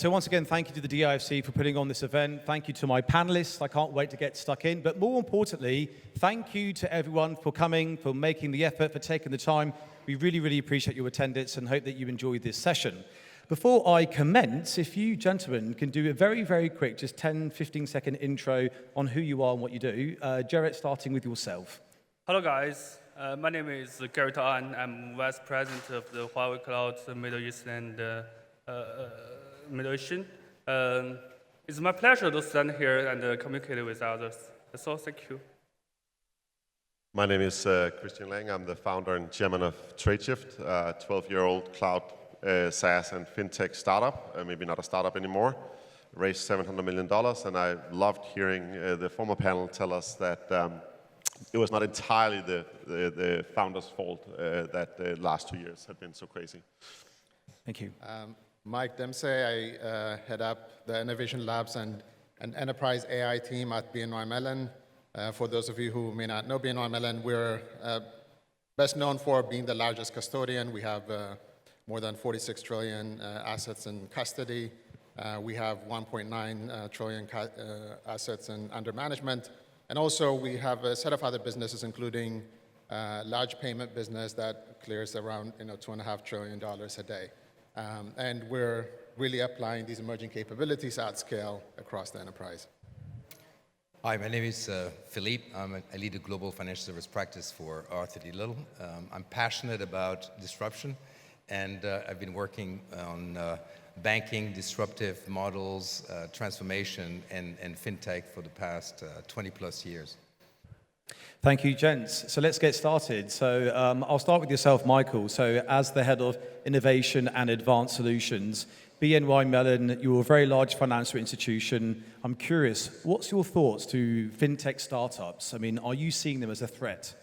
So once again, thank you to the DIFC for putting on this event. Thank you to my panelists. I can't wait to get stuck in. But more importantly, thank you to everyone for coming, for making the effort, for taking the time. We really, really appreciate your attendance and hope that you enjoyed this session. Before I commence, if you gentlemen can do a very, very quick, just 10, 15-second intro on who you are and what you do. Jarrett, starting with yourself. Hello, guys. My name is Garrett An. I'm Vice President of the Huawei Cloud Middle East and Middle Asian. It's my pleasure to stand here and communicate with others. So thank you. My name is Christian Lang. I'm the founder and chairman of TradeShift, a 12-year-old cloud SaaS and FinTech startup, maybe not a startup anymore. Raised $700 million, and I loved hearing the former panel tell us that it was not entirely the founder's fault that the last 2 years have been so crazy. Thank you. Mike Dempsey, I head up the Innovation Labs and Enterprise AI team at BNY Mellon. For those of you who may not know BNY Mellon, we're best known for being the largest custodian. We have more than 46 trillion assets in custody. We have 1.9 trillion assets under management. And also we have a set of other businesses, including large payment business that clears around $2.5 trillion a day. And we're really applying these emerging capabilities at scale across the enterprise. Hi, my name is Philippe. I lead a global financial service practice for Arthur D. Little. I'm passionate about disruption, and I've been working on banking, disruptive models, transformation, and FinTech for the past 20 plus years. Thank you, gents. So let's get started. So I'll start with yourself, Michael. So as the head of innovation and advanced solutions, BNY Mellon, you're a very large financial institution. I'm curious, what's your thoughts to FinTech startups? I mean, are you seeing them as a threat?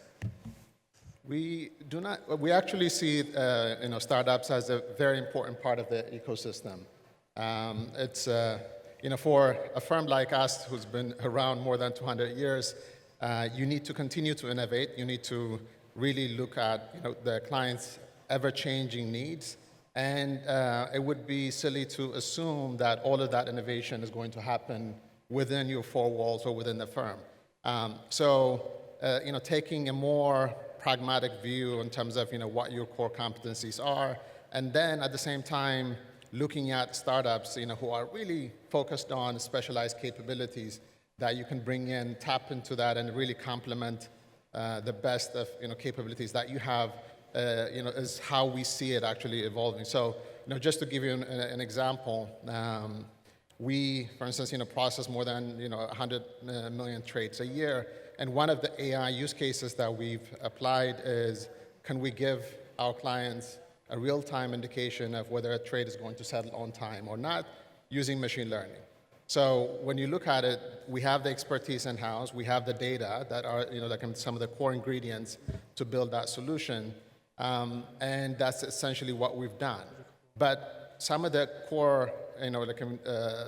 We do not. We actually see startups as a very important part of the ecosystem. It's for a firm like us who's been around more than 200 years, you need to continue to innovate. You need to really look at the client's ever-changing needs, and it would be silly to assume that all of that innovation is going to happen within your four walls or within the firm. Taking a more pragmatic view in terms of what your core competencies are, and then at the same time looking at startups who are really focused on specialized capabilities that you can bring in, tap into that, and really complement the best of capabilities that you have. Is how we see it actually evolving. So, just to give you an example, we, for instance, process more than 100 million trades a year. And one of the AI use cases that we've applied is, can we give our clients a real-time indication of whether a trade is going to settle on time or not using machine learning? So when you look at it, we have the expertise in-house, we have the data that are some of the core ingredients to build that solution, and that's essentially what we've done. But some of the core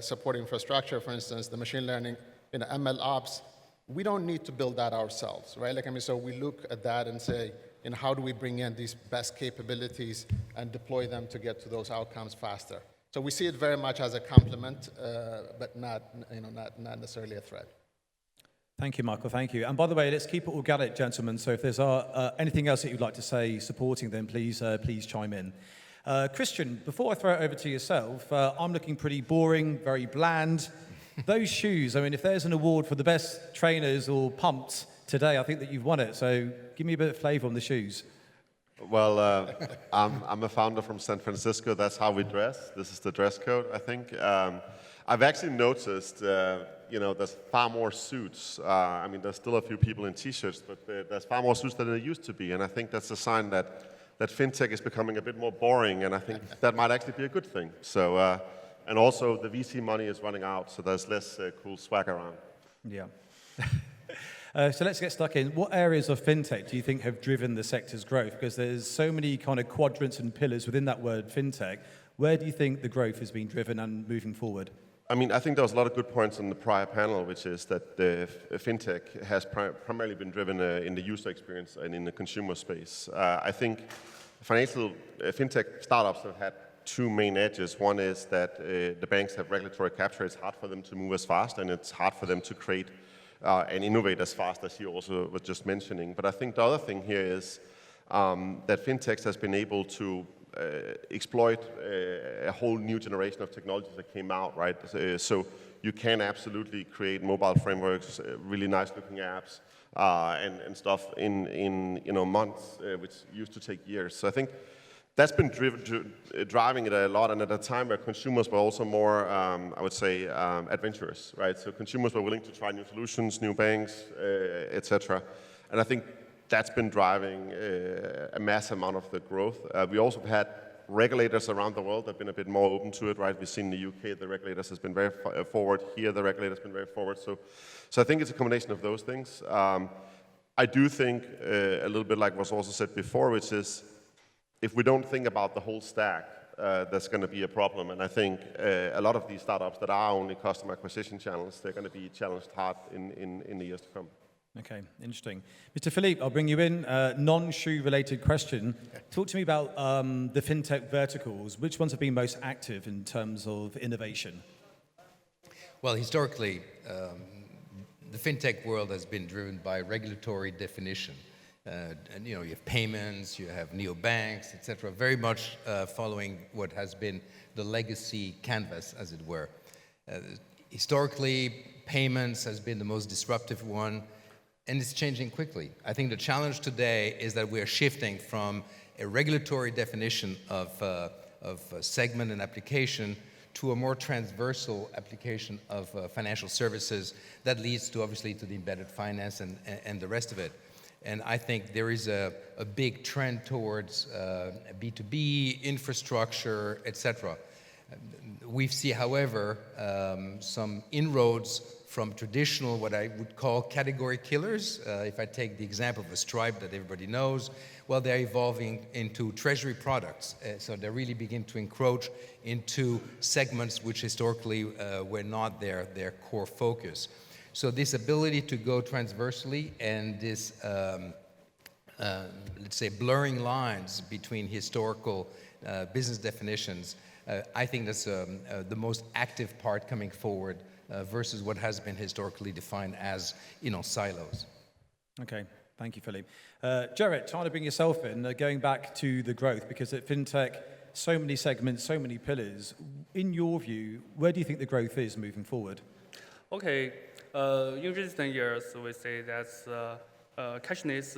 support infrastructure, for instance, the machine learning, ML ops, we don't need to build that ourselves, right? So we look at that and say, how do we bring in these best capabilities and deploy them to get to those outcomes faster? So we see it very much as a complement, but not necessarily a threat. Thank you, Michael. Thank you. And by the way, let's keep it organic, gentlemen. So if there's anything else that you'd like to say supporting them, please chime in. Christian, before I throw it over to yourself, I'm looking pretty boring, very bland. Those shoes, I mean, if there's an award for the best trainers or pumps today, I think that you've won it. So give me a bit of flavor on the shoes. Well, I'm a founder from San Francisco. That's how we dress. This is the dress code, I think. I've actually noticed, there's far more suits. I mean, there's still a few people in T-shirts, but there's far more suits than there used to be. And I think that's a sign that FinTech is becoming a bit more boring, and I think that might actually be a good thing. So. And also, the VC money is running out, so there's less cool swag around. Yeah. So let's get stuck in. What areas of FinTech do you think have driven the sector's growth? Because there's so many kind of quadrants and pillars within that word, FinTech. Where do you think the growth has been driven and moving forward? I mean, I think there was a lot of good points on the prior panel, which is that the FinTech has primarily been driven in the user experience and in the consumer space. I think FinTech startups have had two main edges. One is that the banks have regulatory capture. It's hard for them to move as fast, and it's hard for them to create and innovate as fast as you also was just mentioning. But I think the other thing here is that fintech has been able to exploit a whole new generation of technologies that came out, right? So you can absolutely create mobile frameworks, really nice-looking apps, and stuff in months, which used to take years. So I think that's been driving it a lot, and at a time where consumers were also more, I would say, adventurous, right? So consumers were willing to try new solutions, new banks, etc. And I think that's been driving a massive amount of the growth. We also have had regulators around the world that have been a bit more open to it, right? We've seen in the UK, the regulators has been very forward. Here, the regulator's been very forward. So I think it's a combination of those things. I do think a little bit like was also said before, which is if we don't think about the whole stack, that's going to be a problem. And I think a lot of these startups that are only customer acquisition channels, they're going to be challenged hard in the years to come. Okay, interesting. Mr. Philippe, I'll bring you in. Non-shoe related question. Talk to me about the fintech verticals. Which ones have been most active in terms of innovation? Well, historically, the fintech world has been driven by regulatory definition. And you have payments, you have neobanks, etc., very much following what has been the legacy canvas, as it were. Historically, payments has been the most disruptive one, and it's changing quickly. I think the challenge today is that we are shifting from a regulatory definition of segment and application to a more transversal application of financial services that leads to, obviously, to the embedded finance and the rest of it. And I think there is a big trend towards B2B, infrastructure, etc. We see, however, some inroads from traditional, what I would call category killers. If I take the example of a Stripe that everybody knows, well, they're evolving into treasury products. So they really begin to encroach into segments which historically were not their core focus. So this ability to go transversely and this, let's say, blurring lines between historical business definitions, I think that's the most active part coming forward versus what has been historically defined as, silos. Okay, thank you, Philippe. Jarrett, trying to bring yourself in, going back to the growth, because at FinTech, so many segments, so many pillars. In your view, where do you think the growth is moving forward? Okay, in recent years, we say that cashless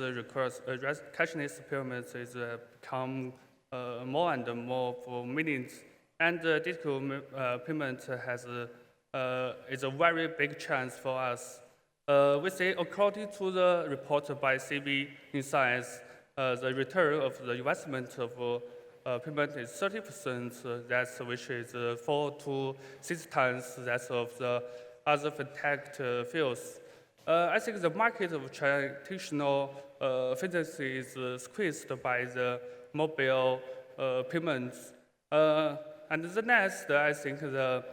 payments is become more and more for millions, and digital payment is a very big chance for us. We say, according to the report by CB Insights, the return of the investment of payment is 30%. That's which is 4 to 6 times that of the other fintech fields. I think the market of traditional fintech is squeezed by the mobile payments. And the next, I think the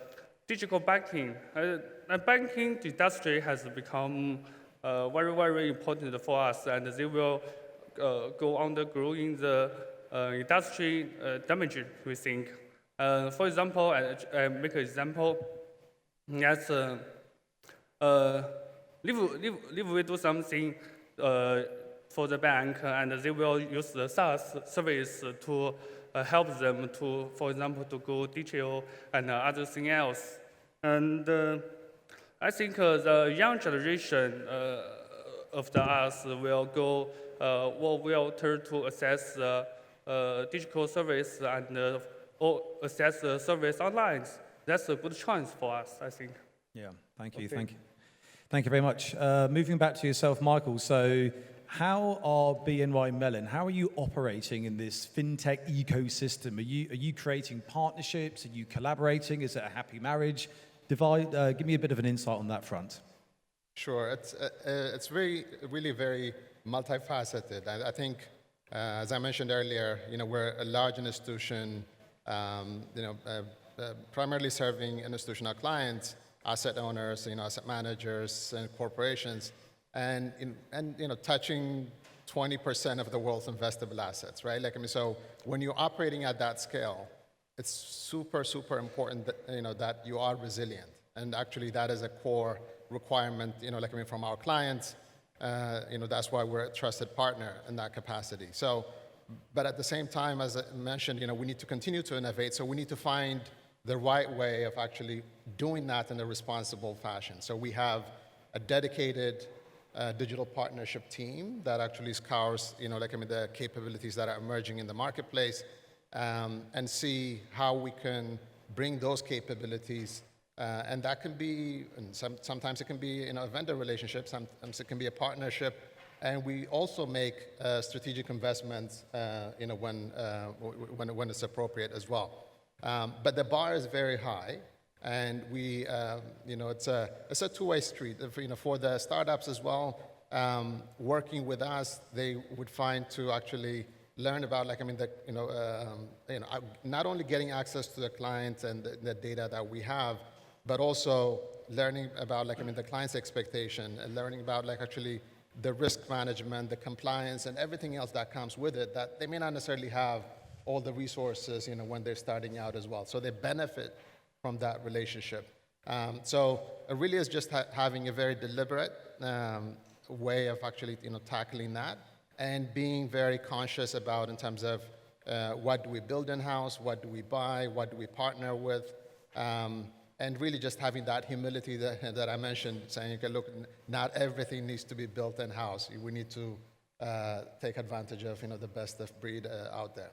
digital banking. The banking industry has become very, very important for us, and they will go on the growing the industry damage, we think. For example, I make an example. Yes, if we do something for the bank, and they will use the SaaS service to help them to, for example, to go digital and other thing else. And I think the young generation of us will go, will turn to access digital service and or access the service online. That's a good chance for us, I think. Yeah, thank you, Okay. thank you. Thank you very much. Moving back to yourself, Michael. So how are BNY Mellon, how are you operating in this fintech ecosystem? Are you creating partnerships? Are you collaborating? Is it a happy marriage? Give me a bit of an insight on that front. Sure, it's really very multifaceted. I think, as I mentioned earlier, we're a large institution, primarily serving institutional clients, asset owners, asset managers, and corporations, and touching 20% of the world's investable assets, right? So when you're operating at that scale, it's super, super important that, that you are resilient. And actually that is a core requirement, from our clients. That's why we're a trusted partner in that capacity. So, but at the same time, as I mentioned, we need to continue to innovate. So we need to find the right way of actually doing that in a responsible fashion. So we have a dedicated digital partnership team that actually scours, the capabilities that are emerging in the marketplace, and see how we can bring those capabilities. And that can be, and sometimes it can be a vendor relationship, sometimes it can be a partnership. And we also make strategic investments when it's appropriate as well. But the bar is very high. And we, it's a two-way street. For the startups as well, working with us, they would find to actually learn about, not only getting access to the clients and the data that we have, but also learning about, the client's expectation, and learning about, actually the risk management, the compliance, and everything else that comes with it that they may not necessarily have all the resources, when they're starting out as well. So they benefit from that relationship. So it really is just having a very deliberate way of actually, tackling that, and being very conscious about in terms of what do we build in-house, what do we buy, what do we partner with, and really just having that humility that I mentioned, saying, okay, look, not everything needs to be built in-house. We need to take advantage of, the best of breed out there.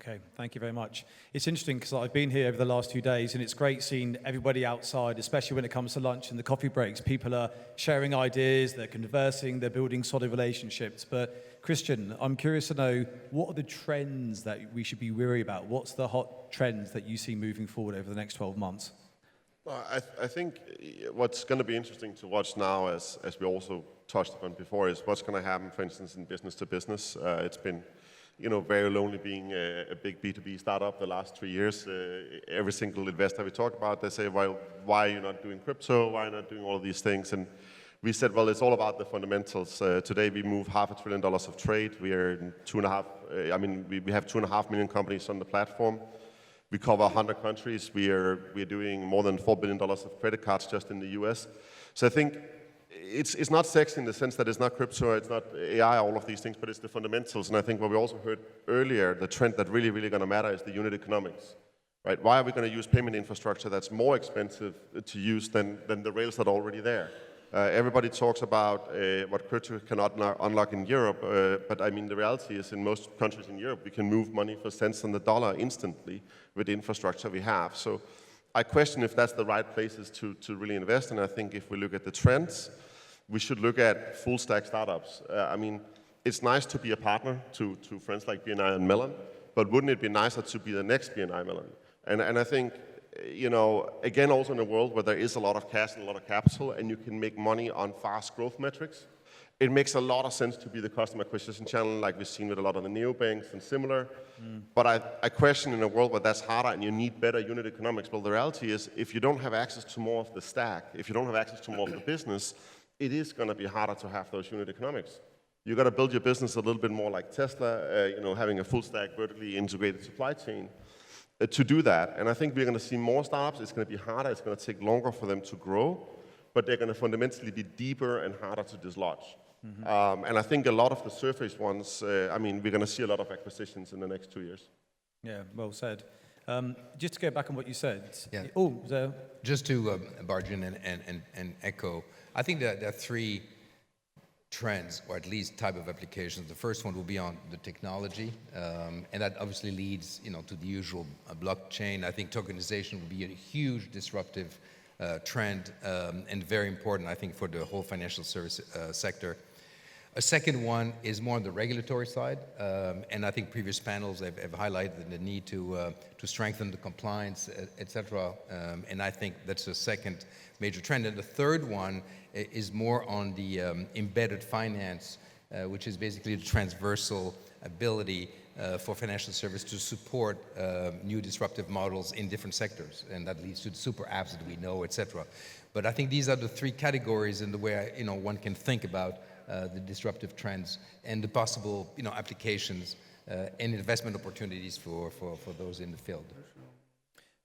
Okay, thank you very much. It's interesting because I've been here over the last 2 days, and it's great seeing everybody outside, especially when it comes to lunch and the coffee breaks. People are sharing ideas, they're conversing, they're building solid relationships. But Christian, I'm curious to know, what are the trends that we should be wary about? What's the hot trends that you see moving forward over the next 12 months? Well, I think what's going to be interesting to watch now, as we also touched upon before, is what's going to happen, for instance, in business to business. It's been very lonely being a big B2B startup the last 3 years. Every single investor we talk about, they say, well, why are you not doing crypto? Why are you not doing all of these things? And we said, well, it's all about the fundamentals. Today we move $500 billion of trade. We are in we have 2.5 million companies on the platform. We cover 100 countries. We are doing more than $4 billion of credit cards just in the US. So I think it's not sexy in the sense that it's not crypto, it's not AI, all of these things, but it's the fundamentals. And I think what we also heard earlier, the trend that really going to matter is the unit economics, right? Why are we going to use payment infrastructure that's more expensive to use than the rails that are already there? Everybody talks about what crypto cannot unlock in Europe, but I mean the reality is in most countries in Europe we can move money for cents on the dollar instantly with the infrastructure we have. So I question if that's the right places to really invest, and I think if we look at the trends, we should look at full stack startups. It's nice to be a partner to friends like BNI and Mellon, but wouldn't it be nicer to be the next BNI Mellon? And I think, again, also in a world where there is a lot of cash and a lot of capital and you can make money on fast growth metrics, it makes a lot of sense to be the customer acquisition channel like we've seen with a lot of the neobanks and similar. But I question in a world where that's harder and you need better unit economics. Well, the reality is if you don't have access to more of the stack, if you don't have access to more of the business, it is going to be harder to have those unit economics. You've got to build your business a little bit more like Tesla, having a full stack vertically integrated supply chain. To do that. And I think we're going to see more startups. It's going to be harder. It's going to take longer for them to grow, but they're going to fundamentally be deeper and harder to dislodge. And I think a lot of the surface ones, we're going to see a lot of acquisitions in the next 2 years. Yeah, well said. Just to go back on what you said. Yeah. Oh, just to barge in and echo, I think that there are three trends, or at least type of applications. The first one will be on the technology, and that obviously leads, to the usual blockchain. I think tokenization will be a huge disruptive trend, and very important, I think, for the whole financial service sector. A second one is more on the regulatory side, and I think previous panels have highlighted the need to strengthen the compliance, et cetera, and I think that's a second major trend. And the third one is more on the embedded finance, which is basically the transversal ability for financial service to support new disruptive models in different sectors, and that leads to the super apps that we know, et cetera. But I think these are the three categories in the way one can think about the disruptive trends and the possible applications and investment opportunities for those in the field.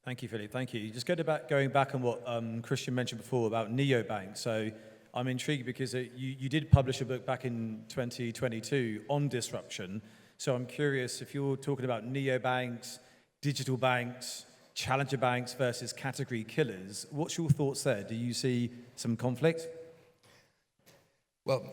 Thank you, Philippe. Thank you. Just going back on what Christian mentioned before about neobanks. So I'm intrigued because you did publish a book back in 2022 on disruption. So I'm curious if you're talking about neobanks, digital banks, challenger banks versus category killers. What's your thoughts there? Do you see some conflict? Well,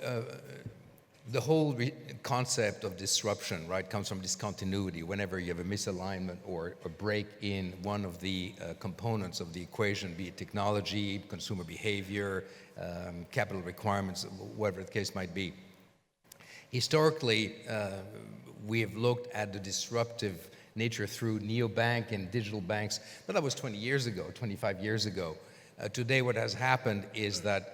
the whole concept of disruption, right, comes from discontinuity. Whenever you have a misalignment or a break in one of the components of the equation, be it technology, consumer behavior, capital requirements, whatever the case might be. Historically, we have looked at the disruptive nature through neobank and digital banks, but that was 20 years ago, 25 years ago. Today, what has happened is that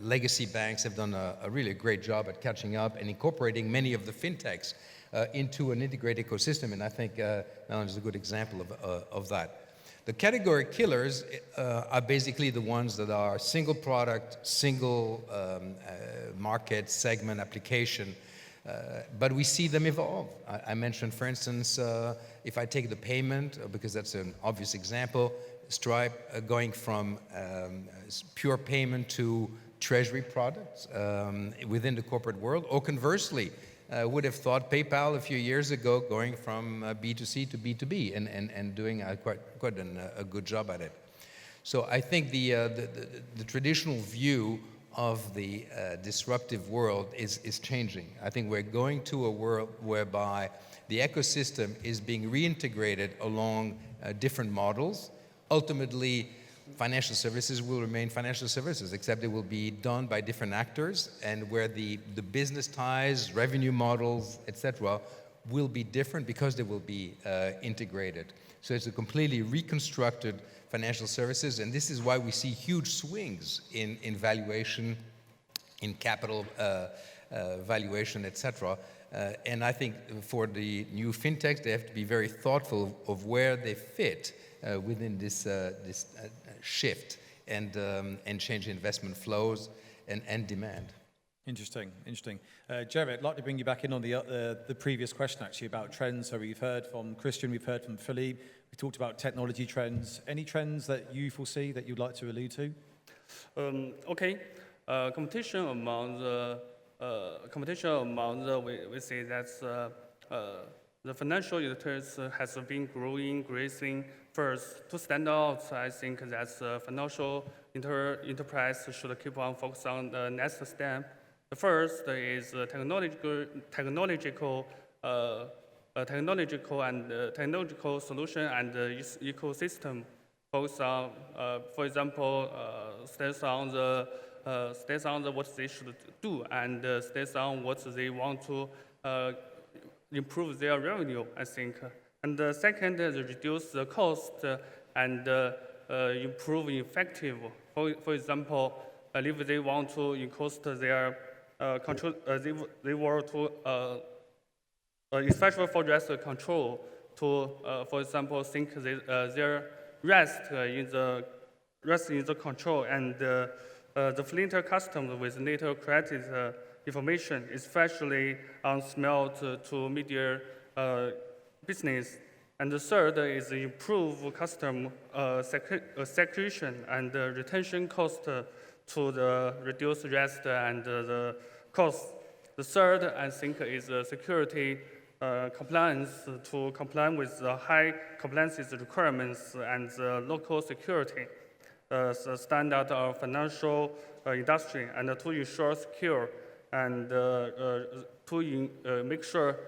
legacy banks have done a really great job at catching up and incorporating many of the fintechs into an integrated ecosystem, and I think Mellon is a good example of that. The category killers are basically the ones that are single product, single market segment application, but we see them evolve. I mentioned, for instance, if I take the payment, because that's an obvious example, Stripe going from pure payment to treasury products within the corporate world, or conversely, would have thought PayPal a few years ago going from B2C to B2B and doing quite a good job at it. So I think the traditional view of the disruptive world is changing. I think we're going to a world whereby the ecosystem is being reintegrated along different models. Ultimately, financial services will remain financial services, except it will be done by different actors, and where the business ties, revenue models, etc., will be different because they will be integrated. So it's a completely reconstructed financial services, and this is why we see huge swings in valuation, in capital valuation, etc. And I think for the new fintechs, they have to be very thoughtful of where they fit within this shift and change investment flows and demand. Interesting. Jared, I'd like to bring you back in on the previous question actually about trends. So we've heard from Christian, we've heard from Philippe, we talked about technology trends. Any trends that you foresee that you'd like to allude to? Okay. Competition among we see that the financial industries has been growing. First, to stand out, I think that financial enterprise should keep on focus on the next step. The first is technological solution and ecosystem. Focus on, for example, stays on what they should do and stays on what they want to improve their revenue, I think. And the second is reduce the cost and improve effective. For example, if they want to increase their control, they want to, especially for risk control, to, for example, think their rest in the control and the flinter customers with little credit information, especially on small to medium business. And the third is improve customer securation and retention cost to the reduce risk and the cost. The third, I think, is security compliance to comply with the high compliance requirements and the local security the standard of financial industry, and to ensure secure and make sure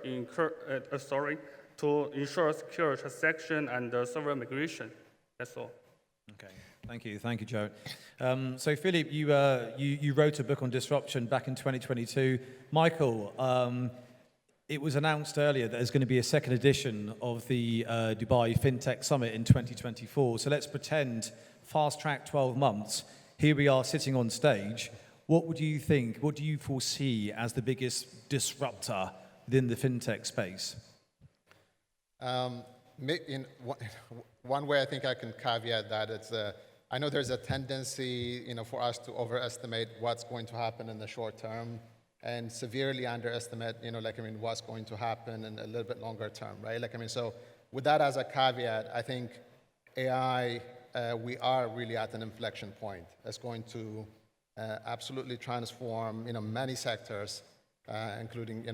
to ensure secure transaction and server migration. That's all. Okay, thank you, Jared. So Philippe, you wrote a book on disruption back in 2022. Michael, it was announced earlier that there's going to be a second edition of the Dubai FinTech Summit in 2024. So let's pretend fast track 12 months. Here we are sitting on stage. What would you think? What do you foresee as the biggest disruptor within the FinTech space? In one way I think I can caveat that it's I know there's a tendency, for us to overestimate what's going to happen in the short term, and severely underestimate, what's going to happen in a little bit longer term, right? So with that as a caveat, I think AI, we are really at an inflection point. It's going to absolutely transform, many sectors, including,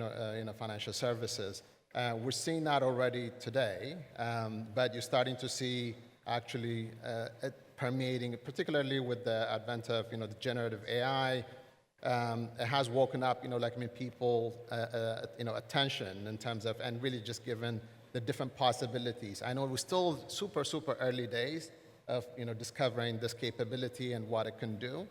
financial services. We're seeing that already today, but you're starting to see actually it permeating, particularly with the advent of, the generative AI. It has woken up, people, attention in terms of, and really just given the different possibilities. I know we're still super, super early days of, discovering this capability and what it can do.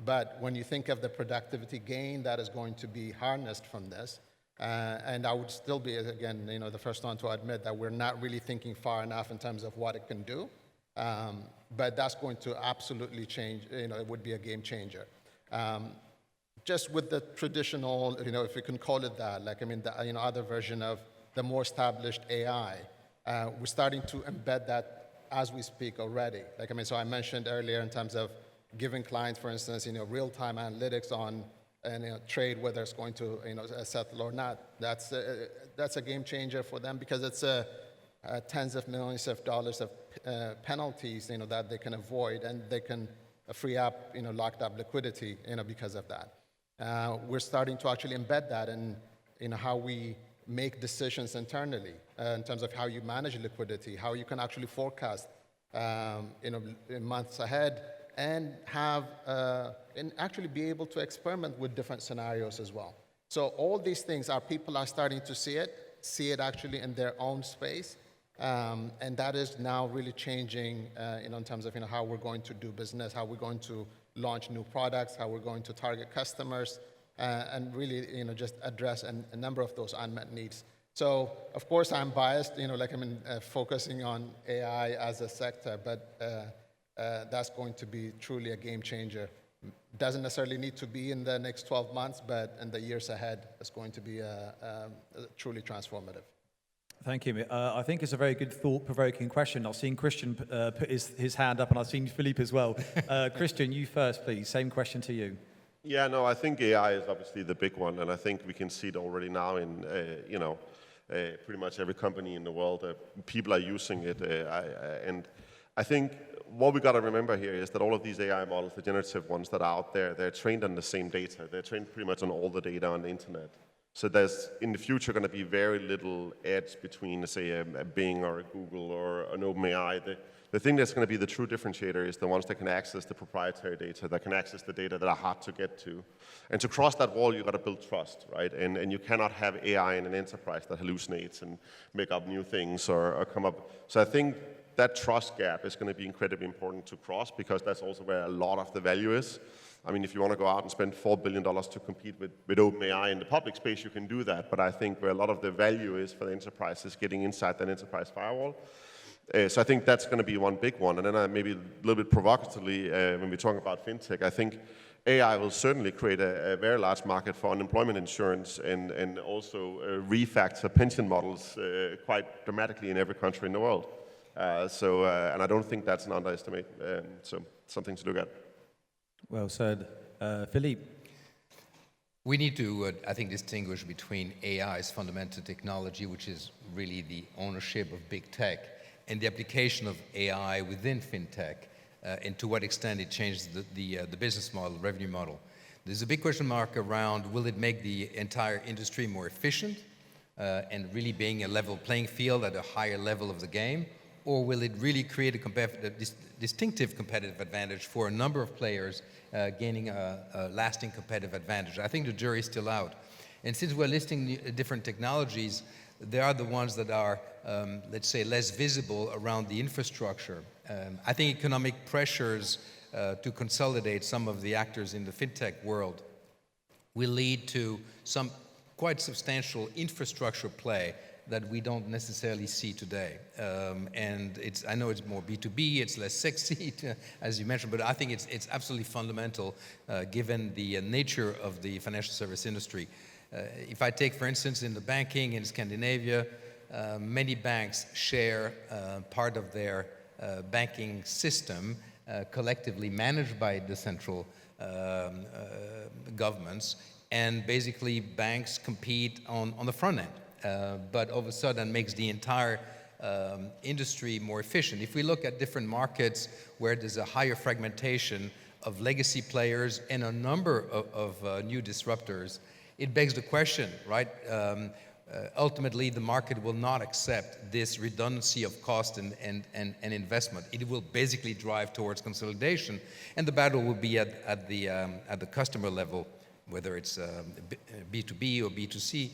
But when you think of the productivity gain that is going to be harnessed from this, and I would still be, again, the first one to admit that we're not really thinking far enough in terms of what it can do. But that's going to absolutely change, it would be a game changer. Just with the traditional, if you can call it that, the other version of the more established AI, we're starting to embed that as we speak already. So I mentioned earlier in terms of giving clients, for instance, real-time analytics on trade, whether it's going to settle or not. That's a game changer for them because it's tens of millions of dollars of penalties that they can avoid, and they can free up locked up liquidity because of that. We're starting to actually embed that in how we make decisions internally in terms of how you manage liquidity, how you can actually forecast in months ahead, and have and actually be able to experiment with different scenarios as well. So all these things people are starting to see it actually in their own space, and that is now really changing in terms of how we're going to do business, how we're going to launch new products, how we're going to target customers, and really just address a number of those unmet needs. So of course I'm biased, focusing on AI as a sector, but that's going to be truly a game changer. Doesn't necessarily need to be in the next 12 months, but in the years ahead, it's going to be truly transformative. Thank you. I think it's a very good thought-provoking question. I've seen Christian put his hand up, and I've seen Philippe as well. Christian, you first, please. Same question to you. Yeah, no, I think AI is obviously the big one, and I think we can see it already now in, pretty much every company in the world. People are using it, and I think what we got to remember here is that all of these AI models, the generative ones that are out there, they're trained on the same data. They're trained pretty much on all the data on the internet. So there's, in the future, going to be very little edge between, say, a Bing or a Google or an OpenAI. The thing that's going to be the true differentiator is the ones that can access the proprietary data, that can access the data that are hard to get to. And to cross that wall, you've got to build trust, right? And you cannot have AI in an enterprise that hallucinates and make up new things or come up. So I think that trust gap is going to be incredibly important to cross, because that's also where a lot of the value is. I mean, if you want to go out and spend $4 billion to compete with OpenAI in the public space, you can do that. But I think where a lot of the value is for the enterprise is getting inside that enterprise firewall. So I think that's going to be one big one. And then maybe a little bit provocatively, when we talk about FinTech, I think AI will certainly create a very large market for unemployment insurance and also refactor pension models quite dramatically in every country in the world. And I don't think that's an underestimate. So something to look at. Well said. Philippe? We need to, I think, distinguish between AI's fundamental technology, which is really the ownership of big tech, and the application of AI within FinTech, and to what extent it changes the business model, revenue model. There's a big question mark around, will it make the entire industry more efficient and really being a level playing field at a higher level of the game? Or will it really create a distinctive competitive advantage for a number of players gaining a lasting competitive advantage? I think the jury is still out. And since we're listing different technologies, there are the ones that are, let's say, less visible around the infrastructure. I think economic pressures to consolidate some of the actors in the FinTech world will lead to some quite substantial infrastructure play that we don't necessarily see today. And I know it's more B2B, it's less sexy, as you mentioned, but I think it's absolutely fundamental given the nature of the financial service industry. If I take, for instance, in the banking in Scandinavia, many banks share part of their banking system collectively managed by the central governments, and basically banks compete on the front end, but all of a sudden makes the entire industry more efficient. If we look at different markets where there's a higher fragmentation of legacy players and a number of new disruptors, it begs the question, right? Ultimately, the market will not accept this redundancy of cost and investment. It will basically drive towards consolidation, and the battle will be at the customer level, whether it's B2B or B2C,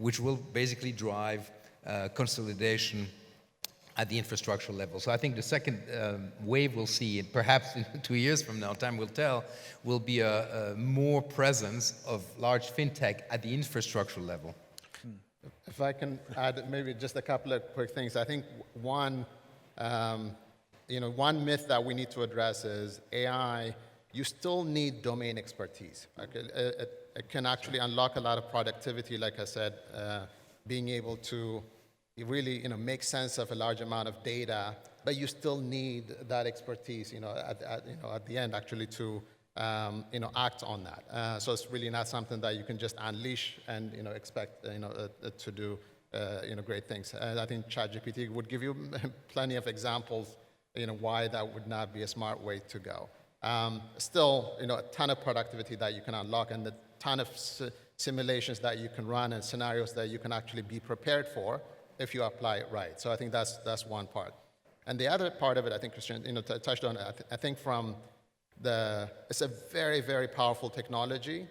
which will basically drive consolidation at the infrastructure level. So I think the second wave we'll see, perhaps in 2 years from now, time will tell, will be a more presence of large fintech at the infrastructure level. If I can add maybe just a couple of quick things. I think one myth that we need to address is AI, you still need domain expertise. Okay? It can actually unlock a lot of productivity, like I said, being able to really make sense of a large amount of data, but you still need that expertise at the end actually to act on that. So it's really not something that you can just unleash and expect to do great things. I think ChatGPT would give you plenty of examples why that would not be a smart way to go. Still, a ton of productivity that you can unlock and a ton of simulations that you can run and scenarios that you can actually be prepared for if you apply it right. So I think that's one part. And the other part of it, I think Christian touched on it. I think it's a very, very powerful technology.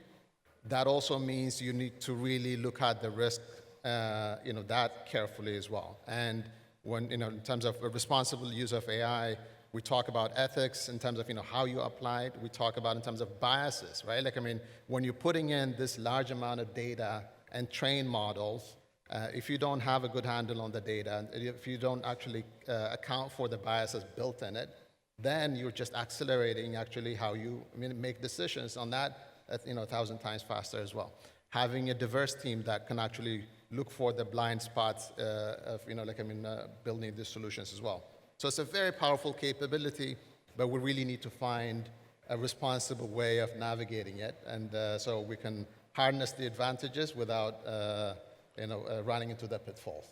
That also means you need to really look at the risk, that carefully as well. And when, in terms of a responsible use of AI, we talk about ethics in terms of, how you apply it. We talk about in terms of biases, right? When you're putting in this large amount of data and train models, if you don't have a good handle on the data, and if you don't actually account for the biases built in it, then you're just accelerating actually how you make decisions on that 1,000 times faster as well. Having a diverse team that can actually look for the blind spots of building these solutions as well. So it's a very powerful capability, but we really need to find a responsible way of navigating it, and so we can harness the advantages without running into the pitfalls.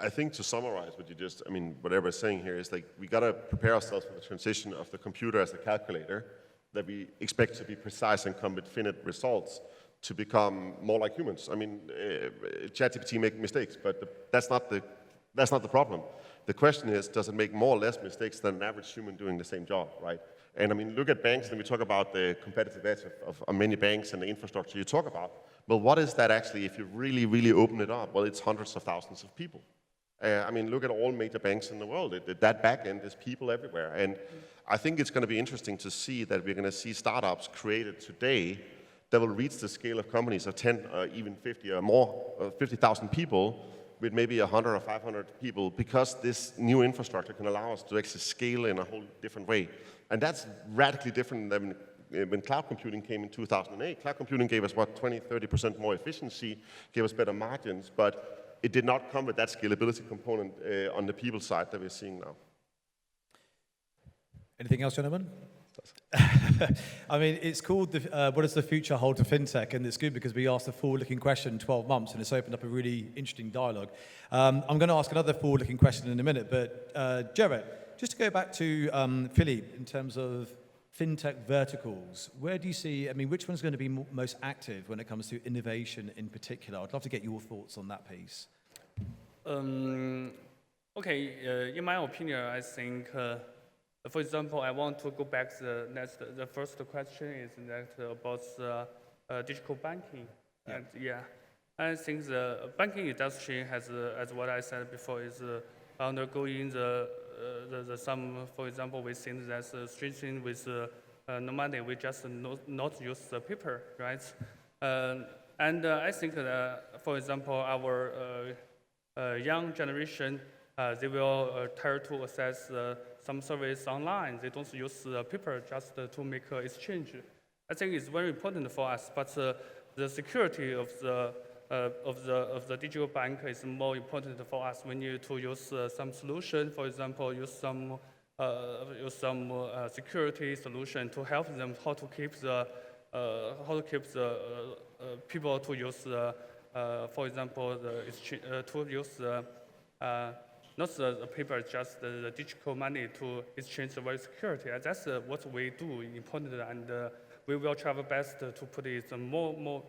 I think to summarize what you just, what everybody's saying here is we got to prepare ourselves for the transition of the computer as a calculator that we expect to be precise and come with finite results to become more like humans. ChatGPT make mistakes, but that's not the problem. The question is, does it make more or less mistakes than an average human doing the same job, right? And look at banks, and we talk about the competitive edge of many banks and the infrastructure you talk about. Well, what is that actually if you really, really open it up? Well, it's hundreds of thousands of people. Look at all major banks in the world. That back end is people everywhere. And I think it's going to be interesting to see that we're going to see startups created today that will reach the scale of companies of 10 or even 50 or more, 50,000 people with maybe 100 or 500 people, because this new infrastructure can allow us to actually scale in a whole different way. And that's radically different than when cloud computing came in 2008. Cloud computing gave us, 20-30% more efficiency, gave us better margins, but it did not come with that scalability component on the people side that we're seeing now. Anything else, gentlemen? It's called what does the future hold for FinTech? And it's good because we asked a forward-looking question in 12 months, and it's opened up a really interesting dialogue. I'm going to ask another forward-looking question in a minute, but Jared, just to go back to Philippe, in terms of FinTech verticals, where do you see, which one's going to be most active when it comes to innovation in particular? I'd love to get your thoughts on that piece. Okay, in my opinion, I think, for example, I want to go back to the first question is about digital banking. Yeah. And I think the banking industry has, as what I said before, is undergoing some, for example, we think that's a strange thing with no money, we just not use the paper, right? And I think that, for example, our young generation, they will try to access some service online. They don't use paper just to make exchange. I think it's very important for us, but the security of the digital bank is more important for us. We need to use some solution, for example, use some security solution to help them how to keep the people to use, for example, to use not the paper, just the digital money to exchange the very security. And that's what we do important, and we will try our best to put it more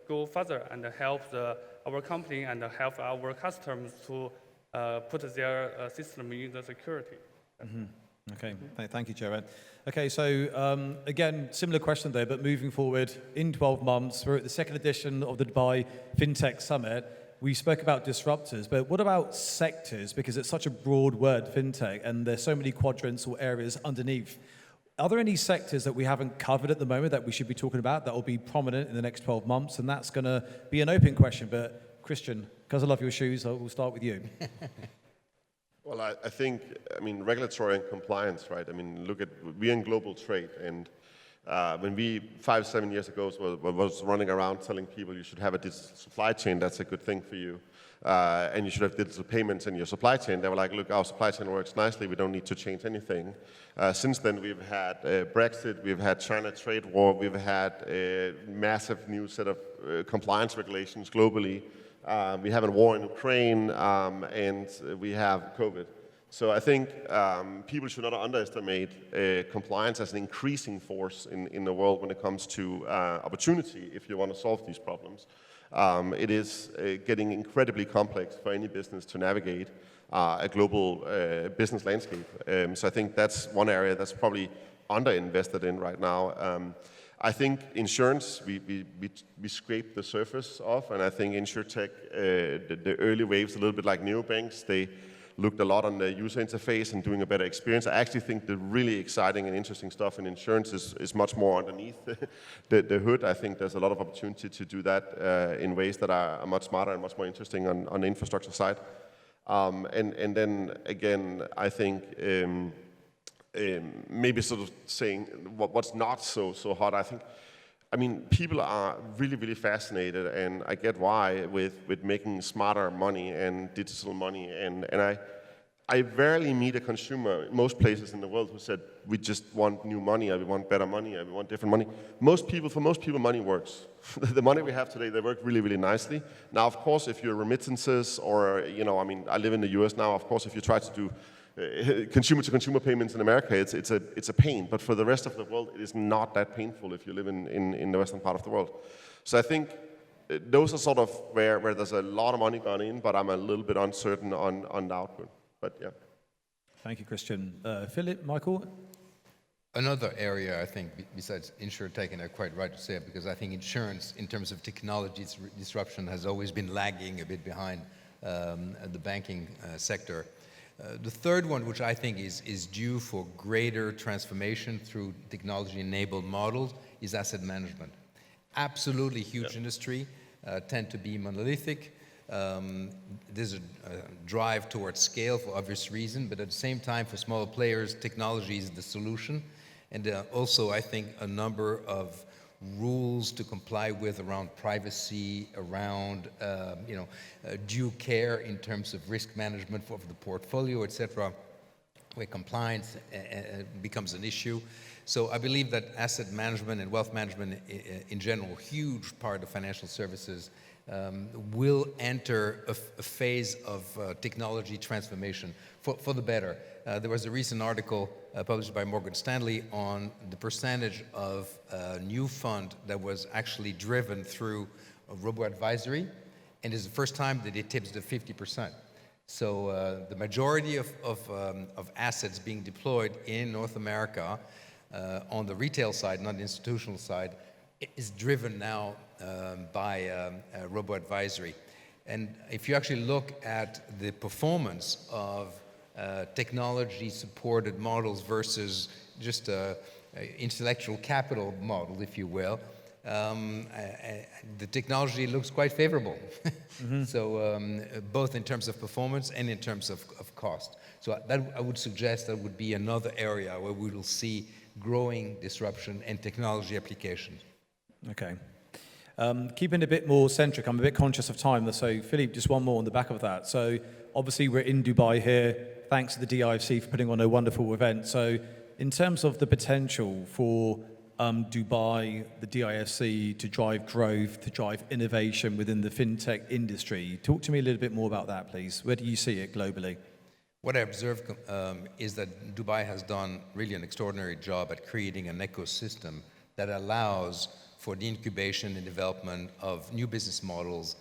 go further and help our company and help our customers to put their system in the security. Okay, thank you, Jared. Okay, so again, similar question there, but moving forward, in 12 months, we're at the second edition of the Dubai FinTech Summit. We spoke about disruptors, but what about sectors? Because it's such a broad word, FinTech, and there's so many quadrants or areas underneath. Are there any sectors that we haven't covered at the moment that we should be talking about that will be prominent in the next 12 months? And that's going to be an open question, but Christian, because I love your shoes, I will start with you. Well, I think, regulatory and compliance, right? We're in global trade, and when we 5-7 years ago was running around telling people you should have a digital supply chain, that's a good thing for you, and you should have digital payments in your supply chain. They were like, look, our supply chain works nicely, we don't need to change anything. Since then, we've had Brexit, we've had China trade war, we've had a massive new set of compliance regulations globally. We have a war in Ukraine, and we have COVID. So I think people should not underestimate compliance as an increasing force in the world when it comes to opportunity if you want to solve these problems. It is getting incredibly complex for any business to navigate a global business landscape. So I think that's one area that's probably underinvested in right now. I think insurance, we scraped the surface of, and I think InsurTech, the early waves, a little bit like neobanks, they looked a lot on the user interface and doing a better experience. I actually think the really exciting and interesting stuff in insurance is much more underneath the hood. I think there's a lot of opportunity to do that in ways that are much smarter and much more interesting on the infrastructure side. And then again, I think maybe sort of saying what's not so hot. I mean, people are really, really fascinated, and I get why, with making smarter money and digital money. And I rarely meet a consumer in most places in the world who said, we just want new money, or we want better money, or we want different money. For most people, money works. The money we have today, they work really, really nicely. Now, of course, if you're remittances or, I live in the US now, of course, if you try to do consumer-to-consumer payments in America, it's a pain. But for the rest of the world, it is not that painful if you live in the western part of the world. So I think those are sort of where there's a lot of money gone in, but I'm a little bit uncertain on the output. But yeah. Thank you, Christian. Philip, Michael? Another area, I think, besides InsurTech, and you're quite right to say it, because I think insurance, in terms of technology disruption, has always been lagging a bit behind the banking sector. The third one, which I think is due for greater transformation through technology-enabled models, is asset management. Absolutely huge industry, tend to be monolithic. There's a drive towards scale for obvious reason, but at the same time, for smaller players, technology is the solution. And also, I think, a number of rules to comply with around privacy, around due care in terms of risk management of the portfolio, etc., where compliance becomes an issue. So I believe that asset management and wealth management in general, huge part of financial services, will enter a phase of technology transformation for the better. There was a recent article published by Morgan Stanley on the percentage of new fund that was actually driven through robo-advisory, and it's the first time that it tips to 50%. So the majority of assets being deployed in North America on the retail side, not the institutional side, is driven now by robo-advisory. And if you actually look at the performance of technology-supported models versus just intellectual capital model, if you will, the technology looks quite favorable. Mm-hmm. So both in terms of performance and in terms of cost. So that, I would suggest, that would be another area where we will see growing disruption and technology applications. Okay. Keeping a bit more centric, I'm a bit conscious of time, so Philippe, just one more on the back of that. So obviously we're in Dubai here, thanks to the DIFC for putting on a wonderful event. So in terms of the potential for Dubai, the DIFC, to drive growth, to drive innovation within the fintech industry. Talk to me a little bit more about that, please. Where do you see it globally? What I observed is that Dubai has done really an extraordinary job at creating an ecosystem that allows for the incubation and development of new business models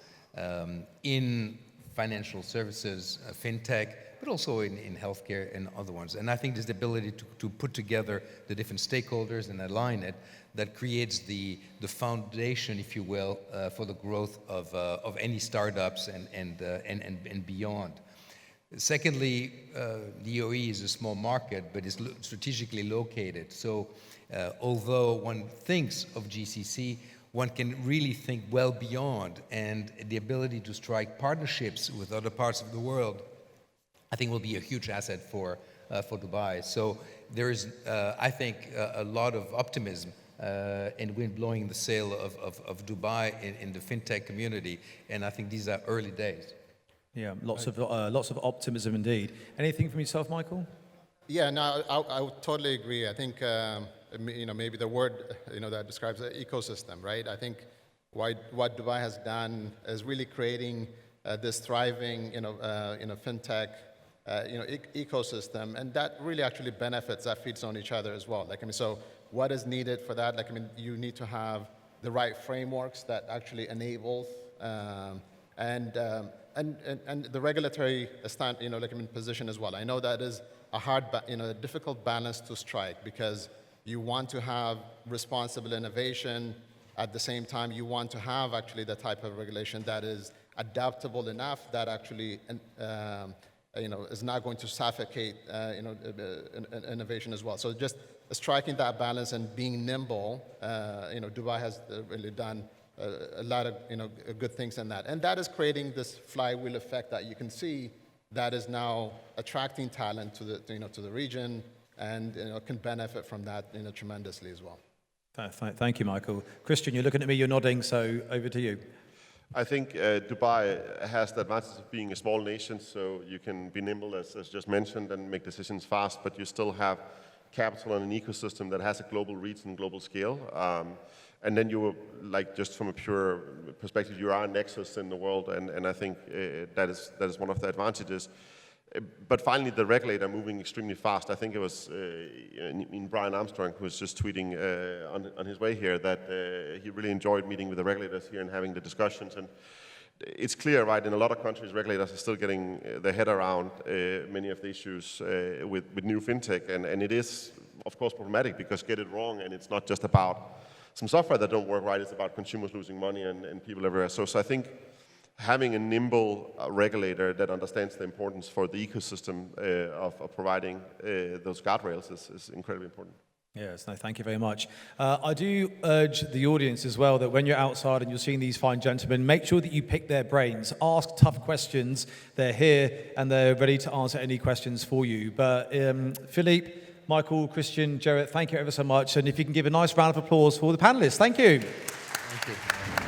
in financial services, fintech, but also in healthcare and other ones. And I think there's the ability to put together the different stakeholders and align it that creates the foundation, if you will, for the growth of any startups and beyond. Secondly, the UAE is a small market, but it's strategically located. So although one thinks of GCC, one can really think well beyond, and the ability to strike partnerships with other parts of the world, I think, will be a huge asset for Dubai. So there is, I think, a lot of optimism and wind blowing the sail of Dubai in the fintech community, and I think these are early days. Yeah, lots of optimism indeed. Anything from yourself, Michael? Yeah, no, I would totally agree. I think maybe the word that describes the ecosystem, right? I think what Dubai has done is really creating this thriving fintech ecosystem, and that really actually benefits, that feeds on each other as well. So what is needed for that? You need to have the right frameworks that actually enables and the regulatory position as well. I know that is a hard, difficult balance to strike, because you want to have responsible innovation. At the same time, you want to have actually the type of regulation that is adaptable enough that actually is not going to suffocate innovation as well. So just striking that balance and being nimble, Dubai has really done a lot of good things in that, and that is creating this flywheel effect that you can see that is now attracting talent to the region, and can benefit from that tremendously as well. Thank you, Michael. Christian, you're looking at me, you're nodding, so over to you. I think Dubai has the advantage of being a small nation, so you can be nimble, as just mentioned, and make decisions fast, but you still have capital and an ecosystem that has a global reach and global scale. And then you, just from a pure perspective, you are a nexus in the world, and I think that is one of the advantages. But finally, the regulator moving extremely fast. I think it was Brian Armstrong who was just tweeting on his way here that he really enjoyed meeting with the regulators here and having the discussions. And it's clear, right, in a lot of countries, regulators are still getting their head around many of the issues with new fintech. And it is, of course, problematic, because get it wrong, and it's not just about some software that don't work right, it's about consumers losing money and people everywhere. So I think having a nimble regulator that understands the importance for the ecosystem of providing those guardrails is incredibly important. Yes, no, thank you very much. I do urge the audience as well that when you're outside and you're seeing these fine gentlemen, make sure that you pick their brains, ask tough questions. They're here and they're ready to answer any questions for you. But Philippe, Michael, Christian, Jarrett, thank you ever so much. And if you can give a nice round of applause for the panelists. Thank you. Thank you.